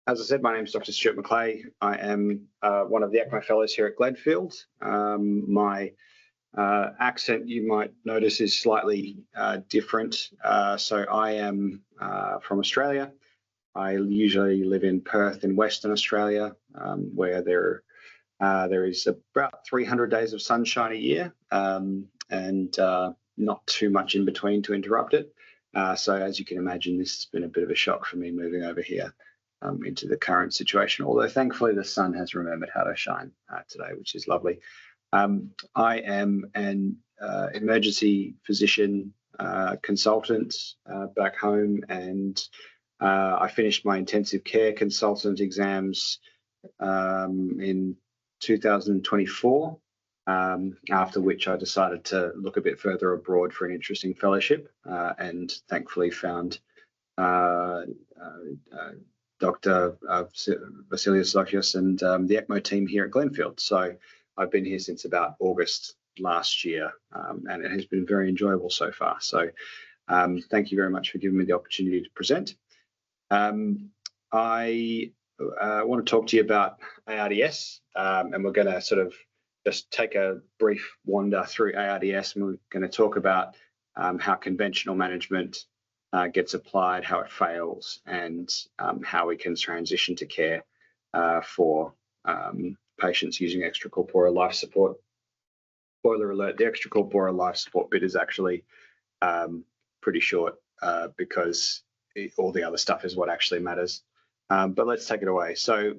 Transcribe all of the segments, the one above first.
As I said, my name is Dr. Stuart McClay. I am one of the ECMO fellows here at Glenfield. My accent, you might notice, is slightly different. So I am from Australia. I usually live in Perth in Western Australia, where there is about 300 days of sunshine a year, and not too much in between to interrupt it. So as you can imagine, this has been a bit of a shock for me moving over here into the current situation, although thankfully the sun has remembered how to shine today, which is lovely. I am an emergency physician consultant back home, and I finished my intensive care consultant exams in 2024, after which I decided to look a bit further abroad for an interesting fellowship, and thankfully found Dr. Vasilios Zokios and the ECMO team here at Glenfield. So I've been here since about August last year, and it has been very enjoyable so far. So thank you very much for giving me the opportunity to present. I want to talk to you about ARDS, and we're going to sort of just take a brief wander through ARDS, and we're going to talk about how conventional management gets applied, how it fails, and how we can transition to care for patients using extracorporeal life support. Spoiler alert, the extracorporeal life support bit is actually pretty short because all the other stuff is what actually matters. But let's take it away. So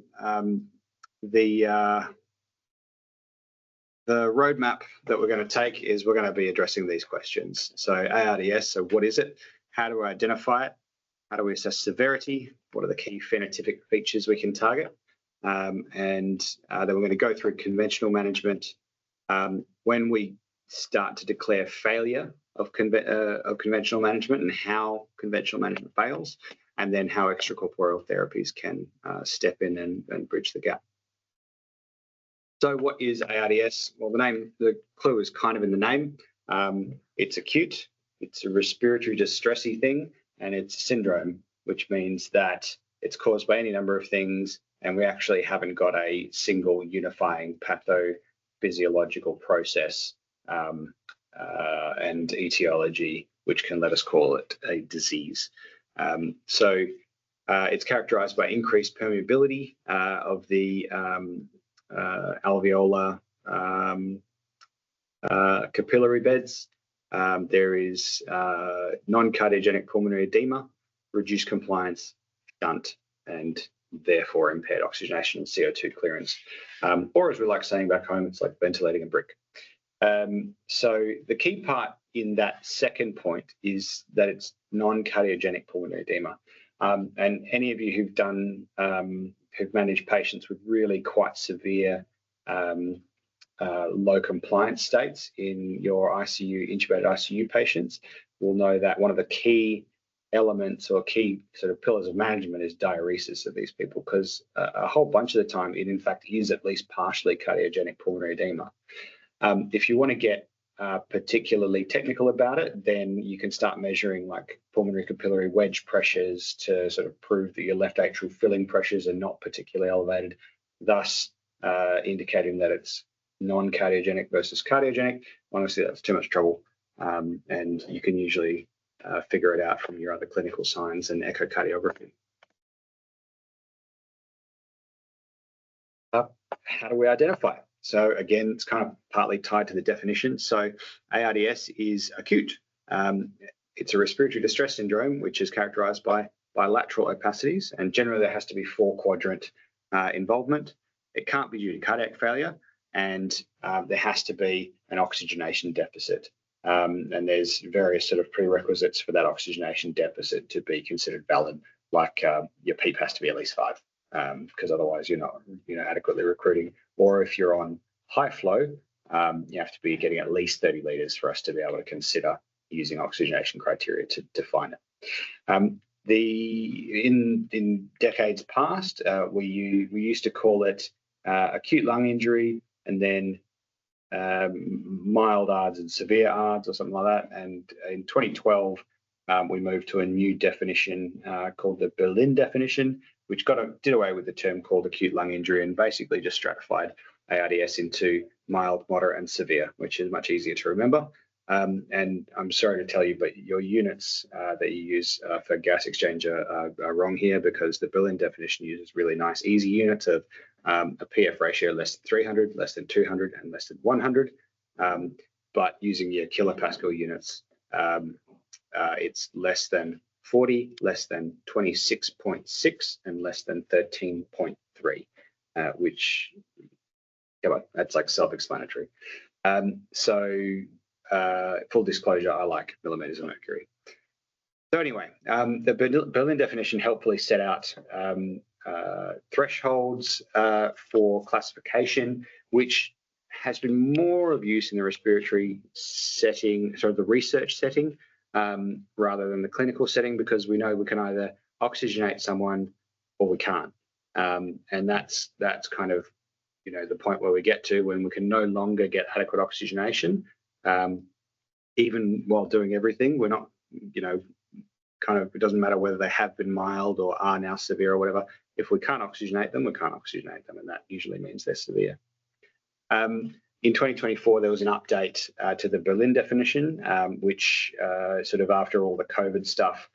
the roadmap that we're going to take is we're going to be addressing these questions. So ARDS, so what is it? How do we identify it? How do we assess severity? What are the key phenotypic features we can target? And then we're going to go through conventional management. When we start to declare failure of conventional management and how conventional management fails, and then how extracorporeal therapies can step in and bridge the gap. So what is ARDS? Well, the clue is kind of in the name. It's acute. It's a respiratory distressy thing, and it's a syndrome, which means that it's caused by any number of things, and we actually haven't got a single unifying pathophysiological process and etiology which can let us call it a disease. So it's characterized by increased permeability of the alveolar capillary beds. There is non-cardiogenic pulmonary edema, reduced compliance, shunt, and therefore impaired oxygenation and CO2 clearance. Or as we like saying back home, it's like ventilating a brick. So the key part in that second point is that it's non-cardiogenic pulmonary edema. And any of you who've done, who've managed patients with really quite severe low compliance states in your ICU, intubated ICU patients, will know that one of the key elements or key sort of pillars of management is diuresis of these people, because a whole bunch of the time it in fact is at least partially cardiogenic pulmonary edema. If you want to get particularly technical about it, then you can start measuring like pulmonary capillary wedge pressures to sort of prove that your left atrial filling pressures are not particularly elevated, thus indicating that it's non-cardiogenic versus cardiogenic. Honestly, that's too much trouble, and you can usually figure it out from your other clinical signs and echocardiography. How do we identify it? So again, it's kind of partly tied to the definition. So ARDS is acute. It's a respiratory distress syndrome, which is characterized by bilateral opacities, and generally there has to be 4-quadrant involvement. It can't be due to cardiac failure, and there has to be an oxygenation deficit. And there's various sort of prerequisites for that oxygenation deficit to be considered valid, like your PEEP has to be at least 5, because otherwise you're not adequately recruiting. Or if you're on high flow, you have to be getting at least 30 litres for us to be able to consider using oxygenation criteria to define it. In decades past, we used to call it acute lung injury, and then mild ARDS and severe ARDS or something like that. And in 2012, we moved to a new definition called the Berlin definition, which did away with the term called acute lung injury and basically just stratified ARDS into mild, moderate, and severe, which is much easier to remember. And I'm sorry to tell you, but your units that you use for gas exchanger are wrong here, because the Berlin definition uses really nice, easy units of a PF ratio less than 300, less than 200, and less than 100. But using your kilopascal units, it's less than 40, less than 26.6, and less than 13.3, which, come on, that's like self-explanatory. Full disclosure, I like millimeters of mercury. So anyway, the Berlin definition helpfully set out thresholds for classification, which has been more of use in the respiratory setting, the research setting, rather than the clinical setting, because we know we can either oxygenate someone or we can't. And that's kind of, the point where we get to when we can no longer get adequate oxygenation. Even while doing everything, we're not, it doesn't matter whether they have been mild or are now severe or whatever. If we can't oxygenate them, we can't oxygenate them, and that usually means they're severe. In 2024, there was an update to the Berlin definition, which sort of after all the COVID stuff,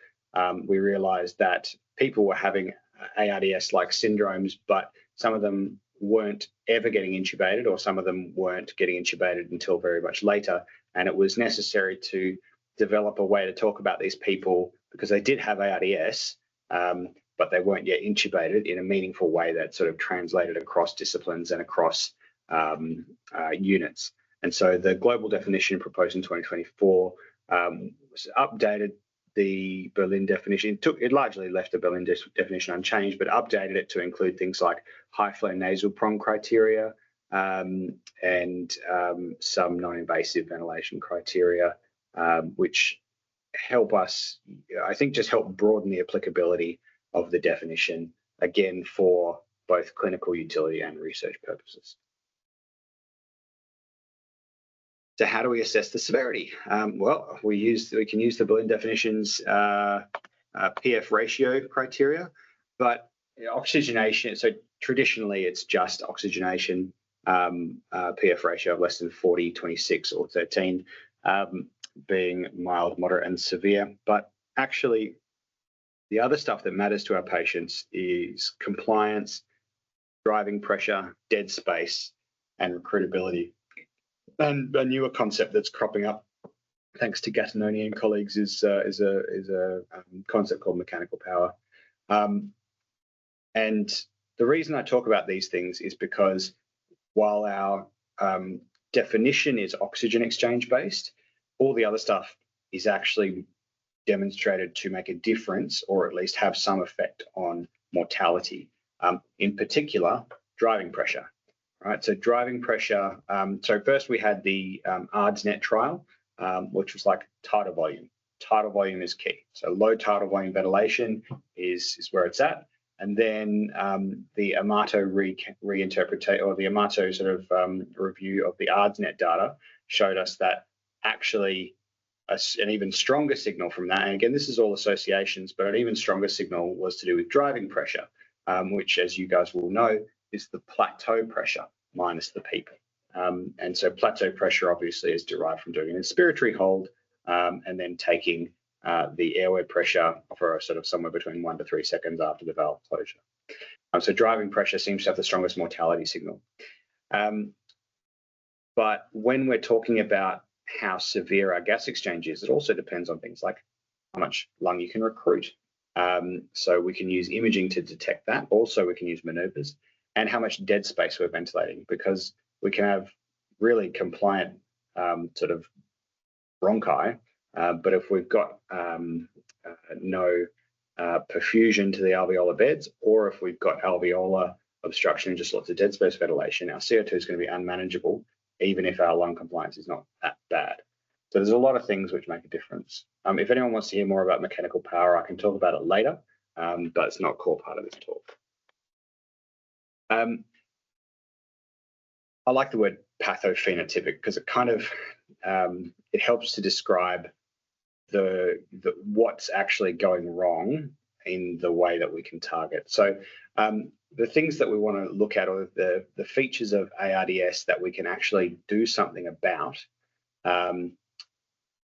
we realized that people were having ARDS-like syndromes, but some of them weren't ever getting intubated, or some of them weren't getting intubated until very much later. And it was necessary to develop a way to talk about these people, because they did have ARDS, but they weren't yet intubated, in a meaningful way that sort of translated across disciplines and across units. And so the global definition proposed in 2024 updated the Berlin definition. It largely left the Berlin definition unchanged, but updated it to include things like high flow nasal prong criteria, and some non-invasive ventilation criteria, which help us, I think, just help broaden the applicability of the definition, again, for both clinical utility and research purposes. So how do we assess the severity? Well, we can use the Berlin definition's PF ratio criteria, but oxygenation, so traditionally it's just oxygenation, PF ratio of less than 40, 26, or 13, being mild, moderate, and severe. But actually, the other stuff that matters to our patients is compliance, driving pressure, dead space, and recruitability. And a newer concept that's cropping up, thanks to Gattinoni and colleagues, is a concept called mechanical power. And the reason I talk about these things is because while our definition is oxygen exchange based, all the other stuff is actually demonstrated to make a difference, or at least have some effect on mortality. In particular, driving pressure. Right, so driving pressure. So first we had the ARDS-NET trial, which was like tidal volume. Tidal volume is key. So low tidal volume ventilation is where it's at. And then the Amato reinterpretation, or the Amato sort of review of the ARDS-NET data, showed us that actually an even stronger signal from that, and again, this is all associations, but an even stronger signal was to do with driving pressure, which, as you guys will know, is the plateau pressure minus the peak. And so plateau pressure obviously is derived from doing an inspiratory hold and then taking the airway pressure for sort of somewhere between 1 to 3 seconds after the valve closure. So driving pressure seems to have the strongest mortality signal. But when we're talking about how severe our gas exchange is, it also depends on things like how much lung you can recruit. So we can use imaging to detect that. Also, we can use maneuvers, and how much dead space we're ventilating, because we can have really compliant sort of bronchi, but if we've got no perfusion to the alveolar beds, or if we've got alveolar obstruction and just lots of dead space ventilation, our CO2 is going to be unmanageable, even if our lung compliance is not that bad. So there's a lot of things which make a difference. If anyone wants to hear more about mechanical power, I can talk about it later, but it's not a core part of this talk. I like the word pathophenotypic because it kind of it helps to describe the what's actually going wrong in the way that we can target. So the things that we want to look at are the features of ARDS that we can actually do something about,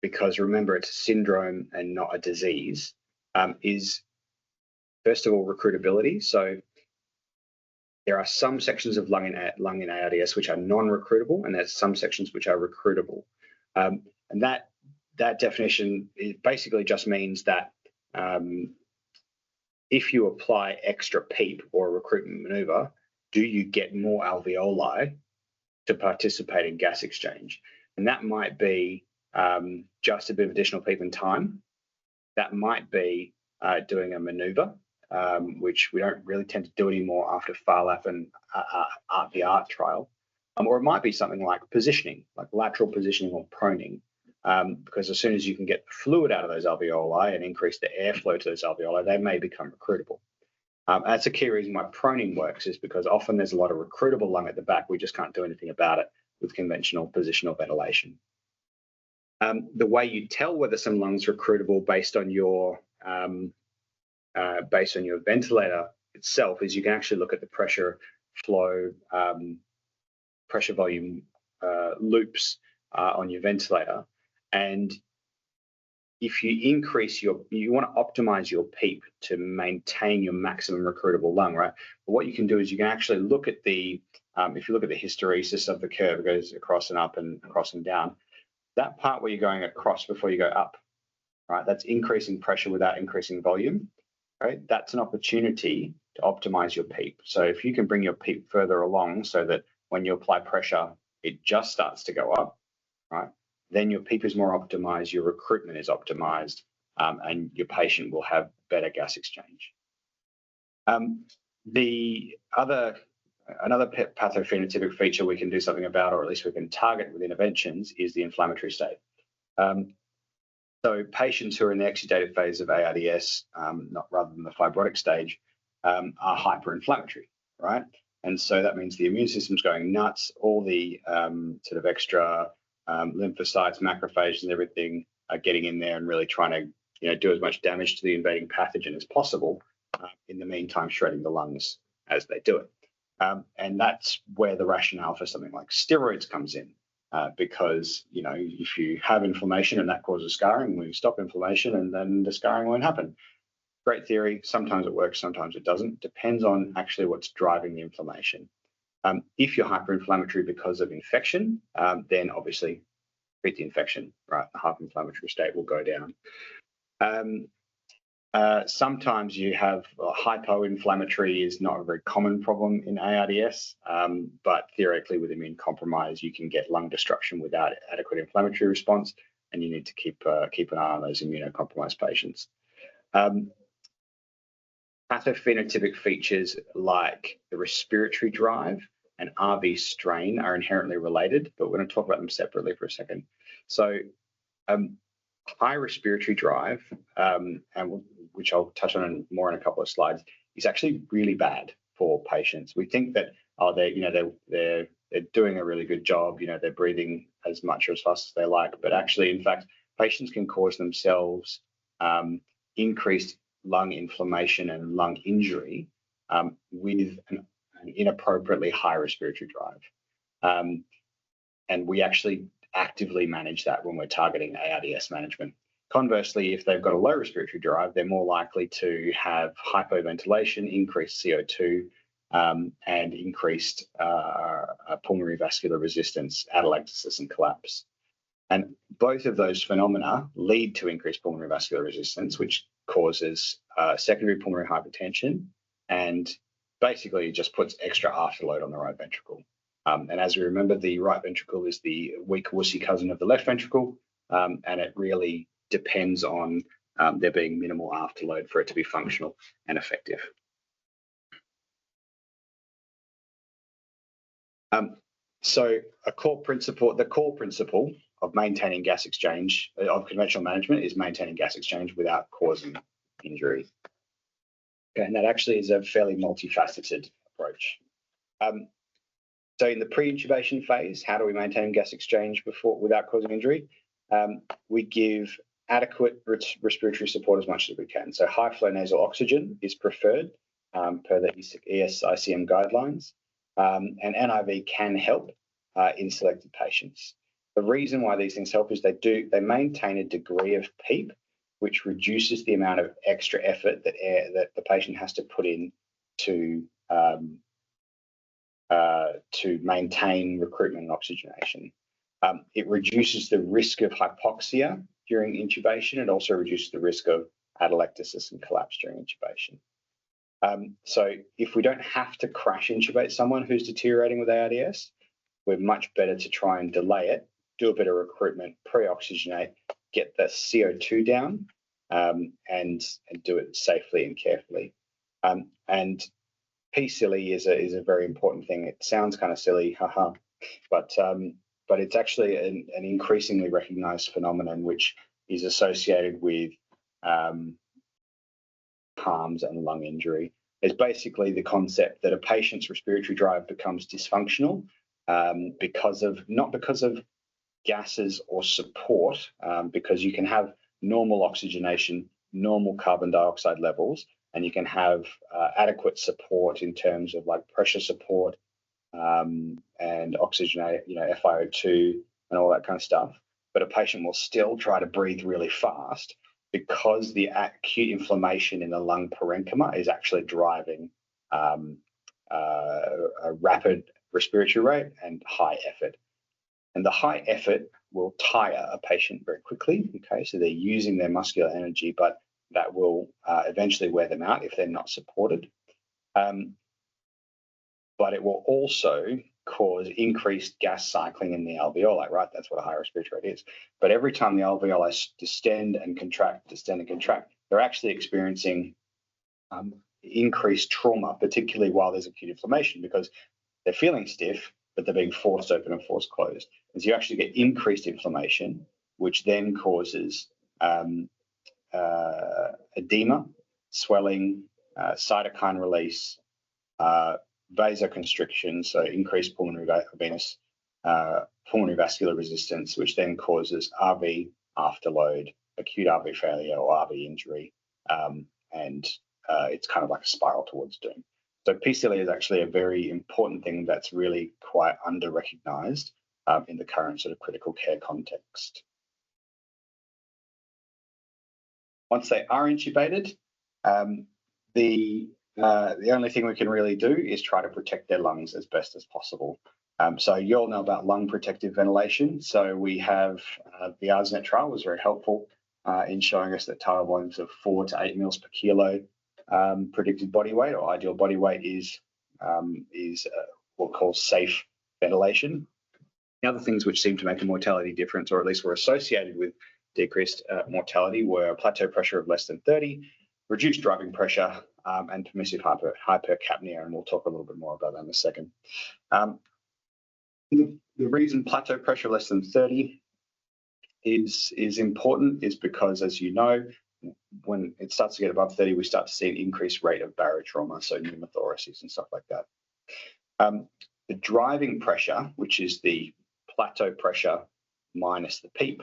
because remember, it's a syndrome and not a disease, is first of all recruitability. So there are some sections of lung in ARDS which are non-recruitable, and there's some sections which are recruitable. And that definition basically just means that if you apply extra PEEP or a recruitment maneuver, do you get more alveoli to participate in gas exchange? And that might be just a bit of additional PEEP in time. That might be doing a maneuver, which we don't really tend to do anymore after FARLAP and the ART trial. Or it might be something like positioning, like lateral positioning or proning, because as soon as you can get the fluid out of those alveoli and increase the airflow to those alveoli, they may become recruitable. That's a key reason why proning works, is because often there's a lot of recruitable lung at the back. We just can't do anything about it with conventional positional ventilation. The way you tell whether some lung's recruitable based on your ventilator itself is you can actually look at the pressure flow, pressure volume loops on your ventilator. And if you increase you want to optimize your PEEP to maintain your maximum recruitable lung, right? But what you can do is you can actually look at the, if you look at the hysteresis of the curve, it goes across and up and across and down. That part where you're going across before you go up, right? That's increasing pressure without increasing volume, right? That's an opportunity to optimize your PEEP. So if you can bring your PEEP further along so that when you apply pressure, it just starts to go up, right? Then your PEEP is more optimized, your recruitment is optimized, and your patient will have better gas exchange. Another pathophenotypic feature we can do something about, or at least we can target with interventions, is the inflammatory state. So patients who are in the exudative phase of ARDS, rather than the fibrotic stage, are hyperinflammatory, right? And so that means the immune system's going nuts. All the sort of extra lymphocytes, macrophages, and everything are getting in there and really trying to, do as much damage to the invading pathogen as possible. In the meantime, shredding the lungs as they do it. And that's where the rationale for something like steroids comes in, because if you have inflammation and that causes scarring, we stop inflammation and then the scarring won't happen. Great theory. Sometimes it works, sometimes it doesn't. Depends on actually what's driving the inflammation. If you're hyperinflammatory because of infection, then obviously treat the infection, right? The hyperinflammatory state will go down. Sometimes you have hypoinflammatory is not a very common problem in ARDS, but theoretically with immune compromise, you can get lung destruction without adequate inflammatory response, and you need to keep an eye on those immunocompromised patients. Pathophenotypic features like the respiratory drive and RV strain are inherently related, but we're going to talk about them separately for a second. So high respiratory drive, which I'll touch on more in a couple of slides, is actually really bad for patients. We think that they're doing a really good job, they're breathing as much or as fast as they like, but actually, in fact, patients can cause themselves increased lung inflammation and lung injury with an inappropriately high respiratory drive. And we actually actively manage that when we're targeting ARDS management. Conversely, if they've got a low respiratory drive, they're more likely to have hypoventilation, increased CO2, and increased pulmonary vascular resistance, atelectasis, and collapse. And both of those phenomena lead to increased pulmonary vascular resistance, which causes secondary pulmonary hypertension, and basically it just puts extra afterload on the right ventricle. And as we remember, the right ventricle is the weak wussy cousin of the left ventricle, and it really depends on there being minimal afterload for it to be functional and effective. So the core principle of maintaining gas exchange, of conventional management, is maintaining gas exchange without causing injury. Okay, and that actually is a fairly multifaceted approach. So in the pre-intubation phase, how do we maintain gas exchange without causing injury? We give adequate respiratory support as much as we can. So high flow nasal oxygen is preferred per the ESICM guidelines, and NIV can help in selected patients. The reason why these things help is they maintain a degree of PEEP, which reduces the amount of extra effort that the patient has to put in to maintain recruitment and oxygenation. It reduces the risk of hypoxia during intubation. It also reduces the risk of atelectasis and collapse during intubation. So if we don't have to crash intubate someone who's deteriorating with ARDS, we're much better to try and delay it, do a bit of recruitment, pre-oxygenate, get the CO2 down, and do it safely and carefully. And P-silly is a very important thing. It sounds kind of silly, haha, but it's actually an increasingly recognized phenomenon which is associated with harms and lung injury. It's basically the concept that a patient's respiratory drive becomes dysfunctional not because of gases or support, because you can have normal oxygenation, normal carbon dioxide levels, and you can have adequate support in terms of like pressure support and oxygenate, FiO2 and all that kind of stuff. But a patient will still try to breathe really fast because the acute inflammation in the lung parenchyma is actually driving a rapid respiratory rate and high effort. And the high effort will tire a patient very quickly. Okay, so they're using their muscular energy, but that will eventually wear them out if they're not supported. But it will also cause increased gas cycling in the alveoli, right? That's what a high respiratory rate is. But every time the alveoli distend and contract, they're actually experiencing increased trauma, particularly while there's acute inflammation, because they're feeling stiff, but they're being forced open and forced closed. And so you actually get increased inflammation, which then causes edema, swelling, cytokine release, vasoconstriction, so increased pulmonary vascular resistance, which then causes RV afterload, acute RV failure or RV injury, and it's kind of like a spiral towards doom. So P-silly is actually a very important thing that's really quite under-recognized in the current sort of critical care context. Once they are intubated, the only thing we can really do is try to protect their lungs as best as possible. So you all know about lung protective ventilation. So we have the ARDS trial was very helpful in showing us that tidal volumes of 4 to 8 mils per kilo predicted body weight or ideal body weight is what we call safe ventilation. The other things which seem to make a mortality difference, or at least were associated with decreased mortality, were plateau pressure of less than 30, reduced driving pressure, and permissive hypercapnia, and we'll talk a little bit more about that in a second. The reason plateau pressure less than 30 is important is because, as you know, when it starts to get above 30, we start to see an increased rate of barotrauma, so pneumothoraces and stuff like that. The driving pressure, which is the plateau pressure minus the PEEP,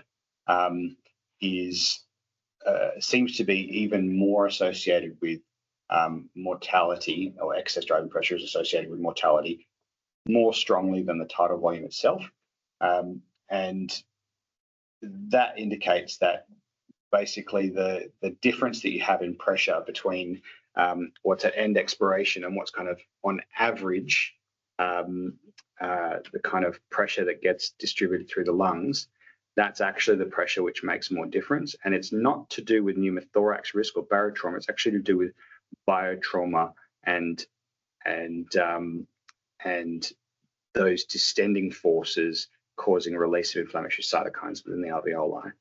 seems to be even more associated with mortality, or excess driving pressure is associated with mortality more strongly than the tidal volume itself. And that indicates that basically the difference that you have in pressure between what's at end expiration and what's kind of on average the kind of pressure that gets distributed through the lungs, that's actually the pressure which makes more difference. And it's not to do with pneumothorax risk or barotrauma. It's actually to do with biotrauma and those distending forces causing a release of inflammatory cytokines within the alveoli.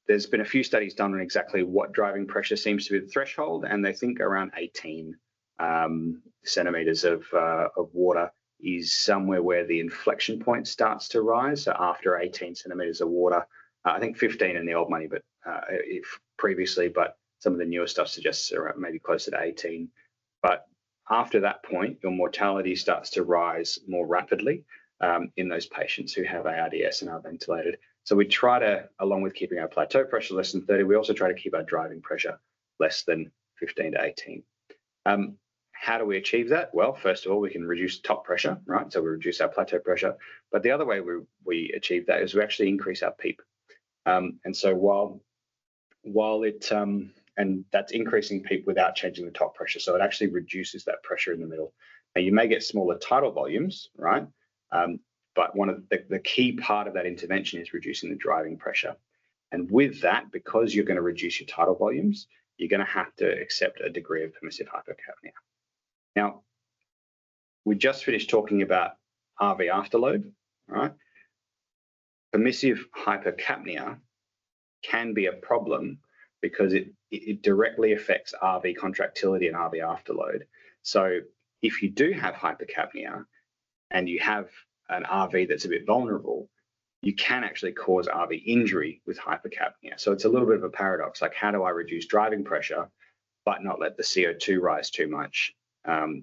There's been a few studies done on exactly what driving pressure seems to be the threshold, and they think around 18 centimeters of water is somewhere where the inflection point starts to rise. So after 18 centimeters of water, I think 15 in the old money, but if previously, but some of the newer stuff suggests maybe closer to 18. But after that point, your mortality starts to rise more rapidly in those patients who have ARDS and are ventilated. So we try to, along with keeping our plateau pressure less than 30, we also try to keep our driving pressure less than 15 to 18. How do we achieve that? Well, first of all, we can reduce top pressure, right? So we reduce our plateau pressure. But the other way we achieve that is we actually increase our PEEP. And so while it, and that's increasing PEEP without changing the top pressure. So it actually reduces that pressure in the middle. Now you may get smaller tidal volumes, right? But one of the key part of that intervention is reducing the driving pressure. And with that, because you're going to reduce your tidal volumes, you're going to have to accept a degree of permissive hypocapnia. Now, we just finished talking about RV afterload, right? Permissive hypocapnia can be a problem because it directly affects RV contractility and RV afterload. So if you do have hypocapnia and you have an RV that's a bit vulnerable, you can actually cause RV injury with hypocapnia. So it's a little bit of a paradox. Like, how do I reduce driving pressure but not let the CO2 rise too much?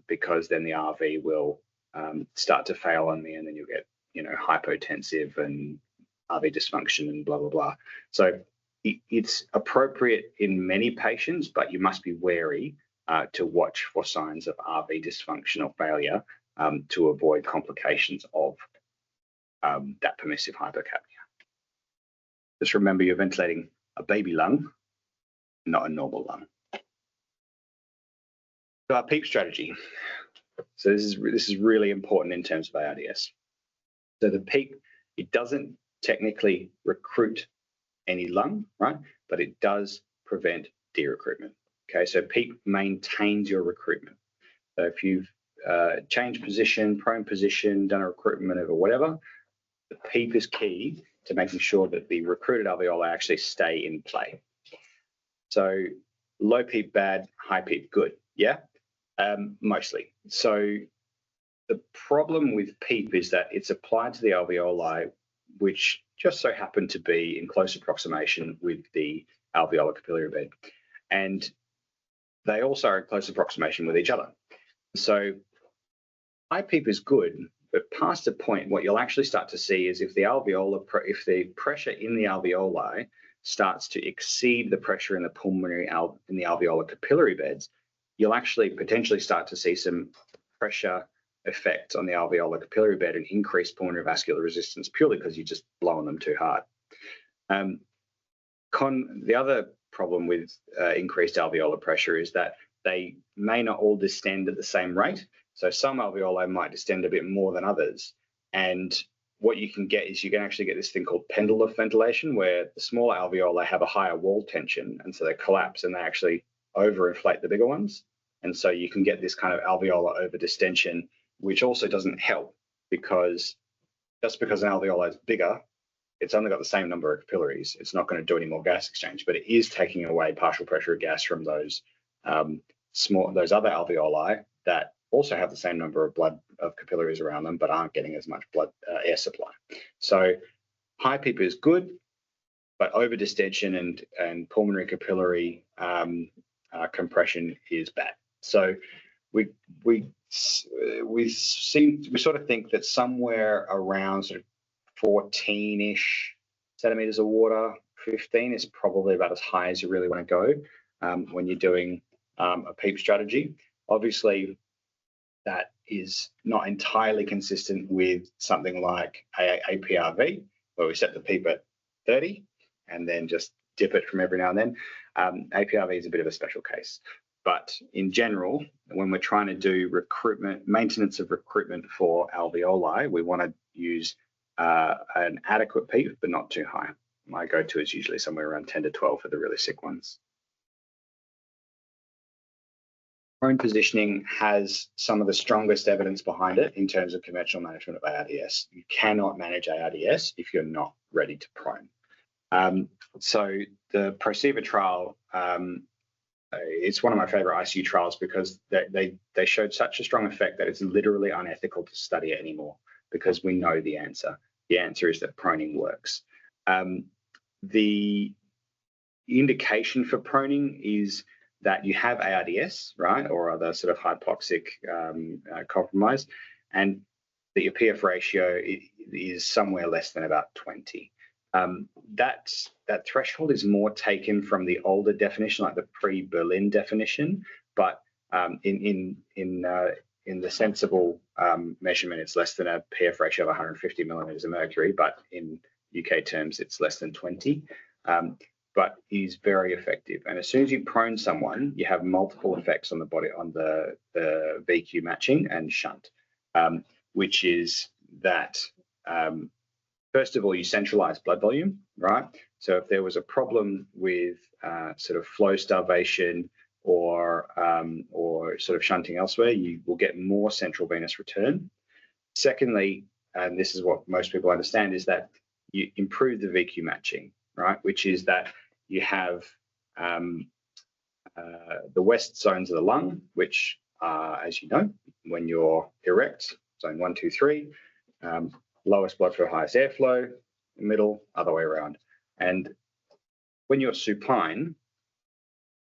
Because then the RV will start to fail on me, and then you'll get, hypotensive and RV dysfunction and blah, blah, blah. So it's appropriate in many patients, but you must be wary to watch for signs of RV dysfunction or failure to avoid complications of that permissive hypocapnia. Just remember, you're ventilating a baby lung, not a normal lung. So our PEEP strategy. So this is really important in terms of ARDS. So the PEEP, it doesn't technically recruit any lung, right? But it does prevent de-recruitment. Okay, so PEEP maintains your recruitment. So if you've changed position, prone position, done a recruitment maneuver, whatever, the PEEP is key to making sure that the recruited alveoli actually stay in play. So low PEEP bad, high PEEP good, yeah? Mostly. So the problem with PEEP is that it's applied to the alveoli, which just so happen to be in close approximation with the alveolar capillary bed. And they also are in close approximation with each other. So high PEEP is good, but past a point, what you'll actually start to see is if the pressure in the alveoli starts to exceed the pressure in the alveolar capillary beds, you'll actually potentially start to see some pressure effect on the alveolar capillary bed and increased pulmonary vascular resistance purely because you're just blowing them too hard. The other problem with increased alveolar pressure is that they may not all distend at the same rate. So some alveoli might distend a bit more than others. And what you can get is you can actually get this thing called pendulum ventilation, where the smaller alveoli have a higher wall tension, and so they collapse and they actually overinflate the bigger ones. And so you can get this kind of alveolar overdistension, which also doesn't help, because just because an alveoli is bigger, it's only got the same number of capillaries. It's not going to do any more gas exchange, but it is taking away partial pressure of gas from those those other alveoli that also have the same number of capillaries around them, but aren't getting as much air supply. So high PEEP is good, but overdistension and pulmonary capillary compression is bad. So we sort of think that somewhere around sort of 14-ish centimeters of water, 15 is probably about as high as you really want to go when you're doing a PEEP strategy. Obviously, that is not entirely consistent with something like APRV, where we set the PEEP at 30 and then just dip it from every now and then. APRV is a bit of a special case. But in general, when we're trying to do maintenance of recruitment for alveoli, we want to use an adequate PEEP, but not too high. My go-to is usually somewhere around 10 to 12 for the really sick ones. Prone positioning has some of the strongest evidence behind it in terms of conventional management of ARDS. You cannot manage ARDS if you're not ready to prone. So the PROCEIVA trial, it's one of my favorite ICU trials because they showed such a strong effect that it's literally unethical to study it anymore, because we know the answer. The answer is that proning works. The indication for proning is that you have ARDS, right, or other sort of hypoxic compromise, and that your PF ratio is somewhere less than about 20. That threshold is more taken from the older definition, like the pre-Berlin definition, but in the sensible measurement, it's less than a PF ratio of 150 millimeters of mercury, but in UK terms, it's less than 20. But is very effective. And as soon as you prone someone, you have multiple effects on the body, on the VQ matching and shunt, which is that, first of all, you centralize blood volume, right? So if there was a problem with sort of flow starvation or sort of shunting elsewhere, you will get more central venous return. Secondly, and this is what most people understand, is that you improve the VQ matching, right? Which is that you have the west zones of the lung, which are, as you know, when you're erect, zone 1, 2, 3, lowest blood flow, highest airflow, middle, other way around. And when you're supine,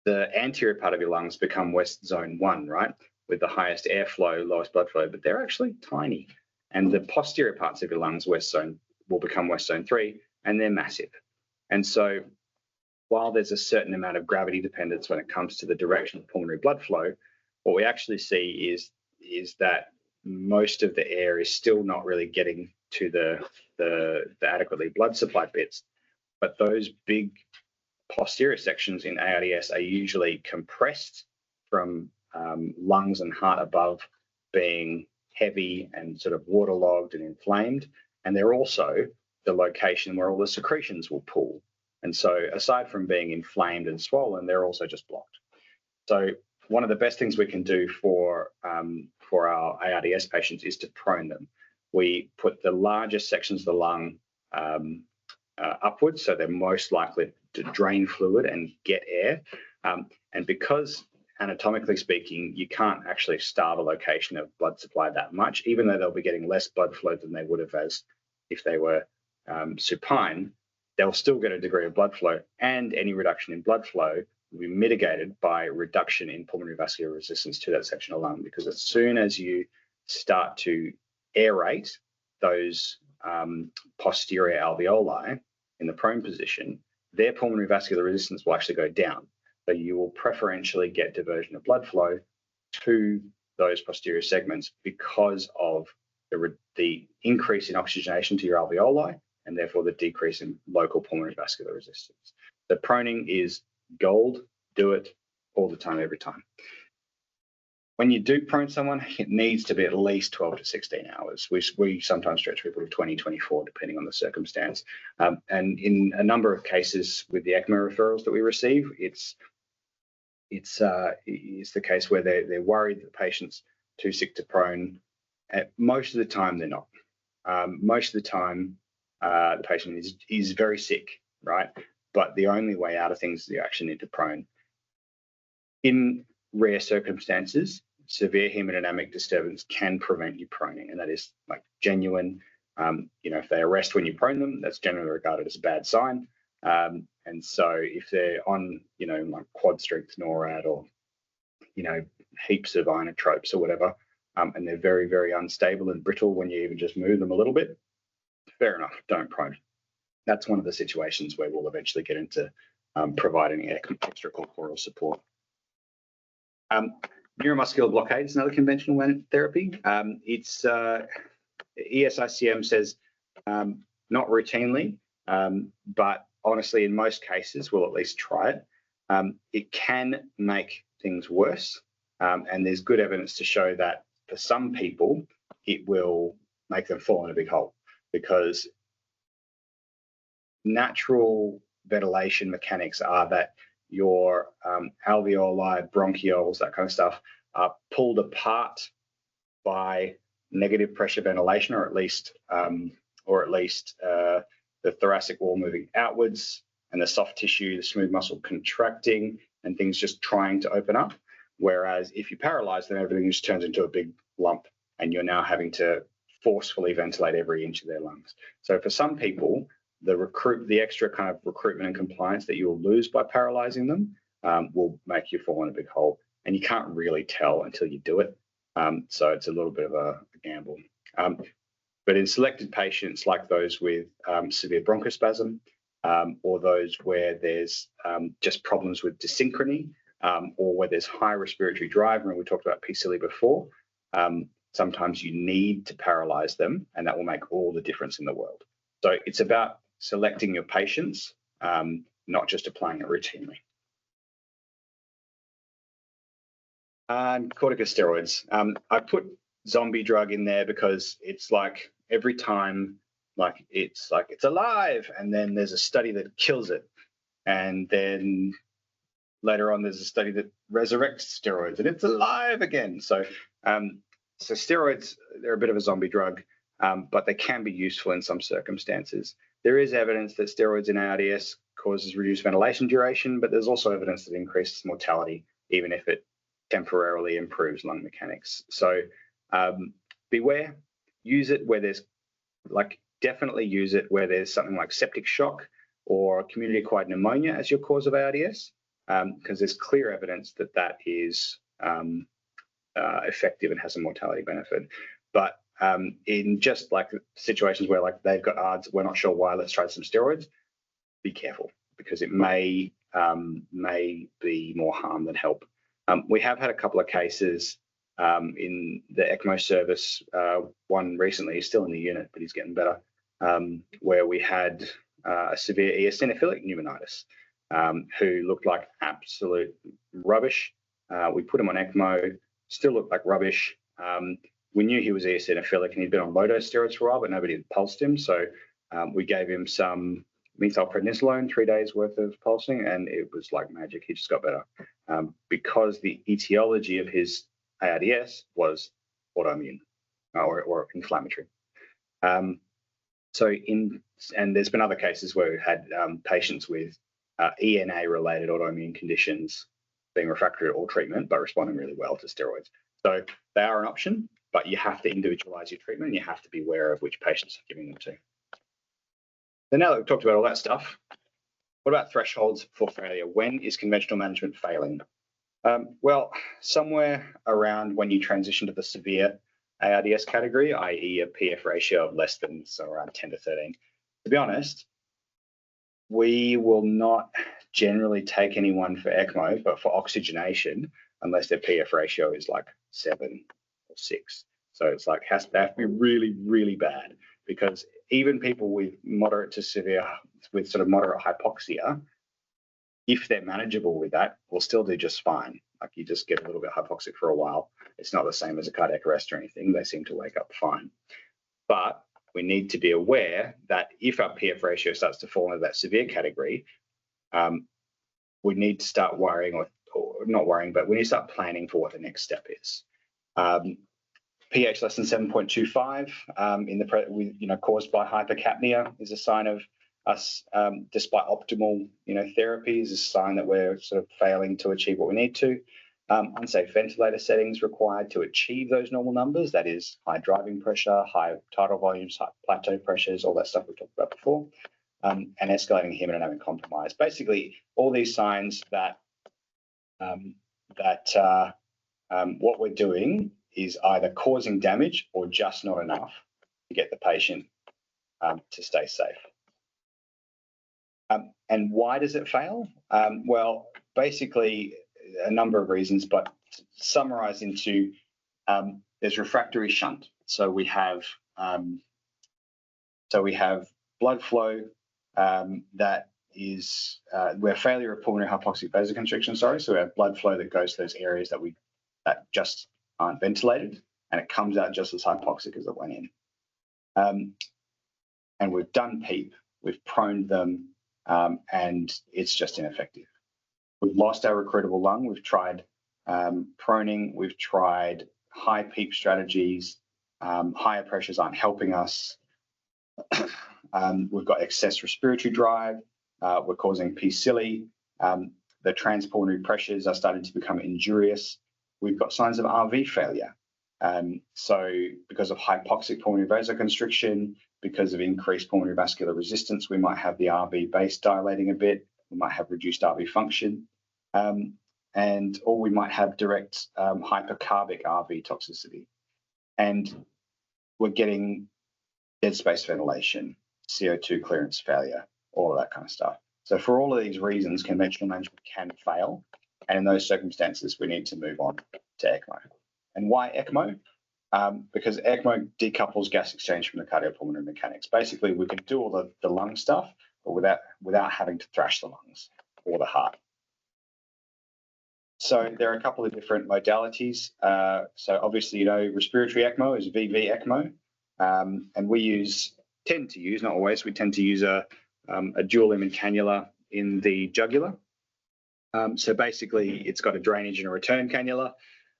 the anterior part of your lungs become west zone 1, right? With the highest airflow, lowest blood flow, but they're actually tiny. And the posterior parts of your lungs, west zone, will become west zone 3, and they're massive. And so while there's a certain amount of gravity dependence when it comes to the direction of pulmonary blood flow, what we actually see is that most of the air is still not really getting to the adequately blood supplied bits. But those big posterior sections in ARDS are usually compressed from lungs and heart above being heavy and sort of waterlogged and inflamed. And they're also the location where all the secretions will pool. And so aside from being inflamed and swollen, they're also just blocked. So one of the best things we can do for our ARDS patients is to prone them. We put the largest sections of the lung upwards, so they're most likely to drain fluid and get air. And because anatomically speaking, you can't actually starve a location of blood supply that much, even though they'll be getting less blood flow than they would have as if they were supine, they'll still get a degree of blood flow, and any reduction in blood flow will be mitigated by reduction in pulmonary vascular resistance to that section of lung, because as soon as you start to aerate those posterior alveoli in the prone position, their pulmonary vascular resistance will actually go down. So you will preferentially get diversion of blood flow to those posterior segments because of the increase in oxygenation to your alveoli, and therefore the decrease in local pulmonary vascular resistance. So proning is gold. Do it all the time, every time. When you do prone someone, it needs to be at least 12 to 16 hours. We sometimes stretch people to 20, 24, depending on the circumstance. And in a number of cases with the ECMO referrals that we receive, it's the case where they're worried that the patient's too sick to prone. Most of the time, they're not. Most of the time, the patient is very sick, right? But the only way out of things is you actually need to prone. In rare circumstances, severe hemodynamic disturbance can prevent you proning, and that is like genuine. If they arrest when you prone them, that's generally regarded as a bad sign. And so if they're on, like quad strength NORAD or, heaps of inotropes or whatever, and they're very, very unstable and brittle when you even just move them a little bit, fair enough, don't prone. That's one of the situations where we'll eventually get into providing extracorporeal support. Neuromuscular blockade is another conventional therapy. ESICM says not routinely, but honestly, in most cases, we'll at least try it. It can make things worse, and there's good evidence to show that for some people, it will make them fall in a big hole, because natural ventilation mechanics are that your alveoli, bronchioles, that kind of stuff, are pulled apart by negative pressure ventilation, or at least the thoracic wall moving outwards and the soft tissue, the smooth muscle contracting, and things just trying to open up. Whereas if you paralyze them, everything just turns into a big lump, and you're now having to forcefully ventilate every inch of their lungs. So for some people, the extra kind of recruitment and compliance that you'll lose by paralyzing them will make you fall in a big hole, and you can't really tell until you do it. So it's a little bit of a gamble. But in selected patients like those with severe bronchospasm or those where there's just problems with dysynchrony or where there's high respiratory drive, and we talked about PCILI before, sometimes you need to paralyze them, and that will make all the difference in the world. So it's about selecting your patients, not just applying it routinely. And corticosteroids. I put zombie drug in there because it's like every time, it's alive, and then there's a study that kills it, and then later on there's a study that resurrects steroids, and it's alive again. So, so steroids, they're a bit of a zombie drug, but they can be useful in some circumstances. There is evidence that steroids in ARDS causes reduced ventilation duration, but there's also evidence that increases mortality, even if it temporarily improves lung mechanics. So beware, use it where there's definitely use it where there's something like septic shock or community-acquired pneumonia as your cause of ARDS, because there's clear evidence that that is effective and has a mortality benefit. But in just situations where they've got ARDS, we're not sure why, let's try some steroids, be careful, because it may be more harm than help. We have had a couple of cases in the ECMO service, one recently, he's still in the unit, but he's getting better, where we had a severe eosinophilic pneumonitis who looked like absolute rubbish. We put him on ECMO, still looked like rubbish. We knew he was eosinophilic and he'd been on low-dose steroids for a while, but nobody had pulsed him. So we gave him some methylprednisolone, 3 days worth of pulsing, and it was like magic. He just got better because the etiology of his ARDS was autoimmune or inflammatory. And there's been other cases where we've had patients with ENA-related autoimmune conditions being refractory to all treatment, but responding really well to steroids. So they are an option, but you have to individualize your treatment, and you have to be aware of which patients you're giving them to. So now that we've talked about all that stuff, what about thresholds for failure? When is conventional management failing? Well, somewhere around when you transition to the severe ARDS category, i.e. a PF ratio of less than, so around 10 to 13. To be honest, we will not generally take anyone for ECMO, but for oxygenation, unless their PF ratio is like 7 or 6. So it's like they have to be really, really bad, because even people with moderate to severe, with sort of moderate hypoxia, if they're manageable with that, will still do just fine. Like you just get a little bit hypoxic for a while. It's not the same as a cardiac arrest or anything. They seem to wake up fine. But we need to be aware that if our PF ratio starts to fall into that severe category, we need to start worrying, or not worrying, but we need to start planning for what the next step is. pH less than 7.25 caused by hypercapnia is a sign of us, despite optimal therapies, is a sign that we're sort of failing to achieve what we need to. Unsafe ventilator settings required to achieve those normal numbers, that is high driving pressure, high tidal volumes, high plateau pressures, all that stuff we talked about before, and escalating hemodynamic compromise. Basically, all these signs that what we're doing is either causing damage or just not enough to get the patient to stay safe. And why does it fail? Well, basically a number of reasons, but summarized into there's refractory shunt. So we have blood flow that is we're failure of pulmonary hypoxic vasoconstriction. So we have blood flow that goes to those areas that just aren't ventilated, and it comes out just as hypoxic as it went in. And we've done PEEP, we've proned them, and it's just ineffective. We've lost our recruitable lung. We've tried proning. We've tried high PEEP strategies. Higher pressures aren't helping us. We've got excess respiratory drive. We're causing PCILI. The transpulmonary pressures are starting to become injurious. We've got signs of RV failure. So because of hypoxic pulmonary vasoconstriction, because of increased pulmonary vascular resistance, we might have the RV base dilating a bit. We might have reduced RV function, or we might have direct hypercarbic RV toxicity. And we're getting dead space ventilation, CO2 clearance failure, all of that kind of stuff. So for all of these reasons, conventional management can fail. And in those circumstances, we need to move on to ECMO. And why ECMO? Because ECMO decouples gas exchange from the cardiopulmonary mechanics. Basically, we can do all the lung stuff, but without having to thrash the lungs or the heart. So there are a couple of different modalities. So obviously, you know, respiratory ECMO is VV ECMO, and we tend to use, not always, we tend to use a dual lumen cannula in the jugular. So basically, it's got a drainage and a return cannula.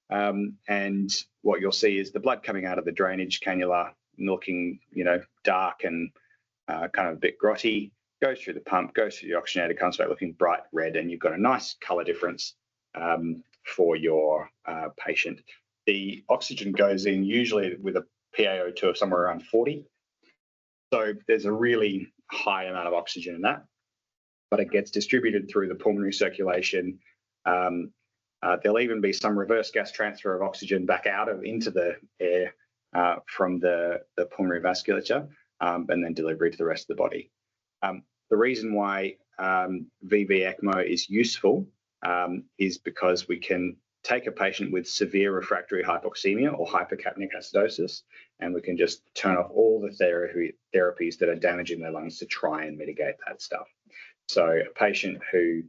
And what you'll see is the blood coming out of the drainage cannula looking, you know, dark and kind of a bit grotty, goes through the pump, goes through the oxygenator, comes back looking bright red, and you've got a nice color difference for your patient. The oxygen goes in usually with a PaO2 of somewhere around 40. So there's a really high amount of oxygen in that, but it gets distributed through the pulmonary circulation. There'll even be some reverse gas transfer of oxygen back out into the air from the pulmonary vasculature, and then delivery to the rest of the body. The reason why VV ECMO is useful is because we can take a patient with severe refractory hypoxemia or hypercapnic acidosis, and we can just turn off all the therapies that are damaging their lungs to try and mitigate that stuff. So a patient who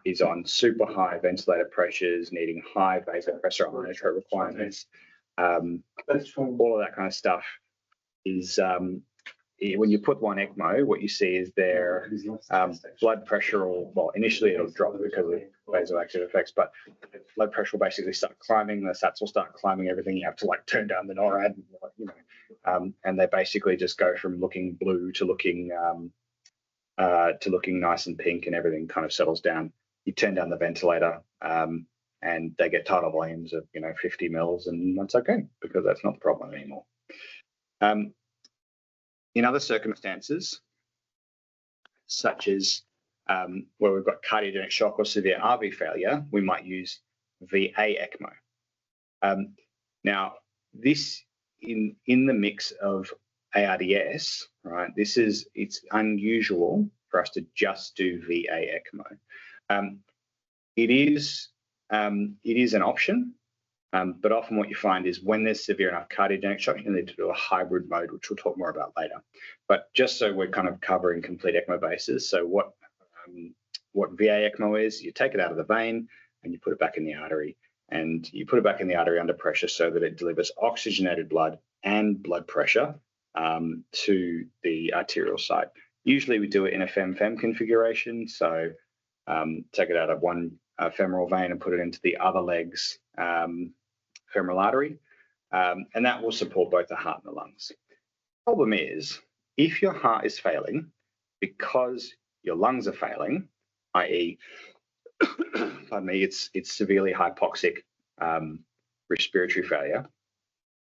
is on super high ventilator pressures, needing high vasopressor inotrope requirements, all of that kind of stuff is when you put one ECMO, what you see is their blood pressure well, initially it'll drop because of vasoactive effects, but blood pressure will basically start climbing, the sats will start climbing, everything. You have to like turn down the NORAD, you know, and they basically just go from looking blue to looking nice and pink, and everything kind of settles down. You turn down the ventilator, and they get tidal volumes of 50 mils, and that's okay because that's not the problem anymore. In other circumstances, such as where we've got cardiogenic shock or severe RV failure, we might use VA ECMO. Now, this in the mix of ARDS, right? It's unusual for us to just do VA ECMO. It is an option, but often what you find is when there's severe enough cardiogenic shock, you need to do a hybrid mode, which we'll talk more about later. But just so we're kind of covering complete ECMO bases, so what VA ECMO is, you take it out of the vein and you put it back in the artery, and you put it back in the artery under pressure so that it delivers oxygenated blood and blood pressure to the arterial side. Usually we do it in a fem-fem configuration, so take it out of one femoral vein and put it into the other leg's femoral artery, and that will support both the heart and the lungs. Problem is, if your heart is failing because your lungs are failing, i.e., pardon me, it's severely hypoxic respiratory failure,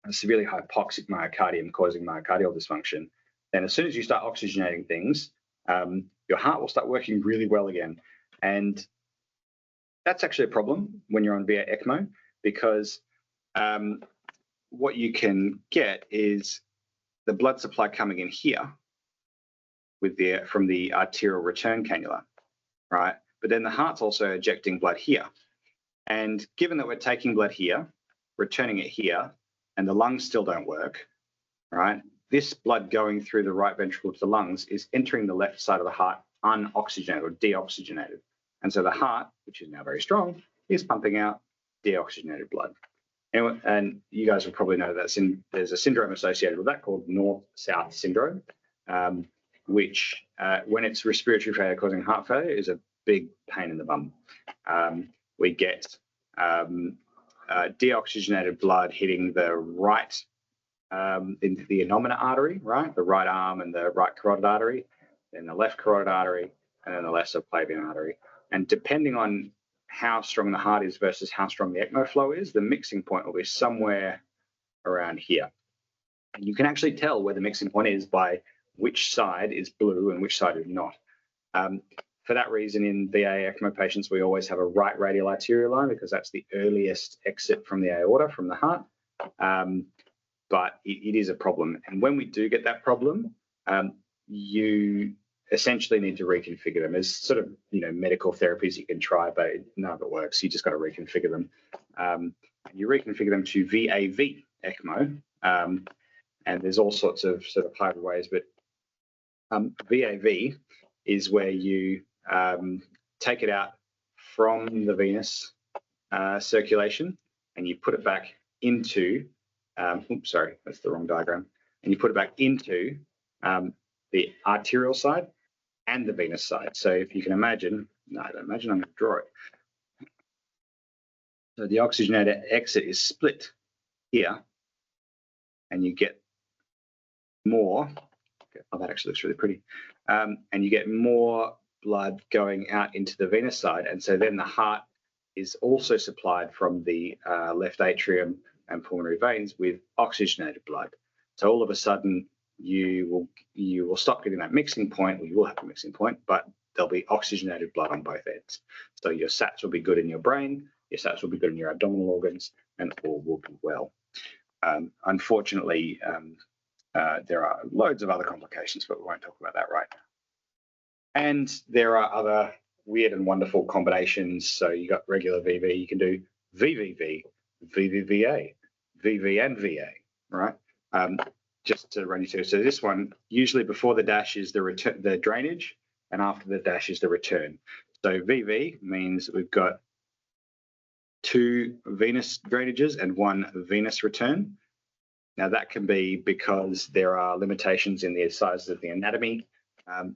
and severely hypoxic myocardium causing myocardial dysfunction, then as soon as you start oxygenating things, your heart will start working really well again. And that's actually a problem when you're on VA ECMO, because what you can get is the blood supply coming in here from the arterial return cannula, right? But then the heart's also ejecting blood here. And given that we're taking blood here, returning it here, and the lungs still don't work, right? This blood going through the right ventricle to the lungs is entering the left side of the heart unoxygenated or deoxygenated. And so the heart, which is now very strong, is pumping out deoxygenated blood. And you guys will probably know that there's a syndrome associated with that called north-south syndrome, which when it's respiratory failure causing heart failure is a big pain in the bum. We get deoxygenated blood hitting the right into the innominate artery, right? The right arm and the right carotid artery, then the left carotid artery, and then the left subclavian artery. And depending on how strong the heart is versus how strong the ECMO flow is, the mixing point will be somewhere around here. And you can actually tell where the mixing point is by which side is blue and which side is not. For that reason, in VA ECMO patients, we always have a right radial arterial line because that's the earliest exit from the aorta, from the heart. but it is a problem. And when we do get that problem, you essentially need to reconfigure them. There's sort of, medical therapies you can try, but none of it works. You just got to reconfigure them. And you reconfigure them to VAV ECMO. And there's all sorts of sort of hybrid ways, but VAV is where you take it out from the venous circulation and you put it back into, oops, sorry, that's the wrong diagram. And you put it back into the arterial side and the venous side. So if you can imagine, no, I don't imagine, I'm going to draw it. So the oxygenated exit is split here, and you get more. Oh, that actually looks really pretty. And you get more blood going out into the venous side, and so then the heart is also supplied from the left atrium and pulmonary veins with oxygenated blood. So all of a sudden, you will stop getting that mixing point. Well, you will have a mixing point, but there'll be oxygenated blood on both ends. So your SATs will be good in your brain, your SATs will be good in your abdominal organs, and all will be well. Unfortunately, there are loads of other complications, but we won't talk about that right now. And there are other weird and wonderful combinations. So you got regular VV, you can do VVV, VVVA, VV and VA, right? Just to run you through. So this one, usually before the dash is the drainage, and after the dash is the return. So VV means we've got 2 venous drainages and 1 venous return. Now that can be because there are limitations in the sizes of the anatomy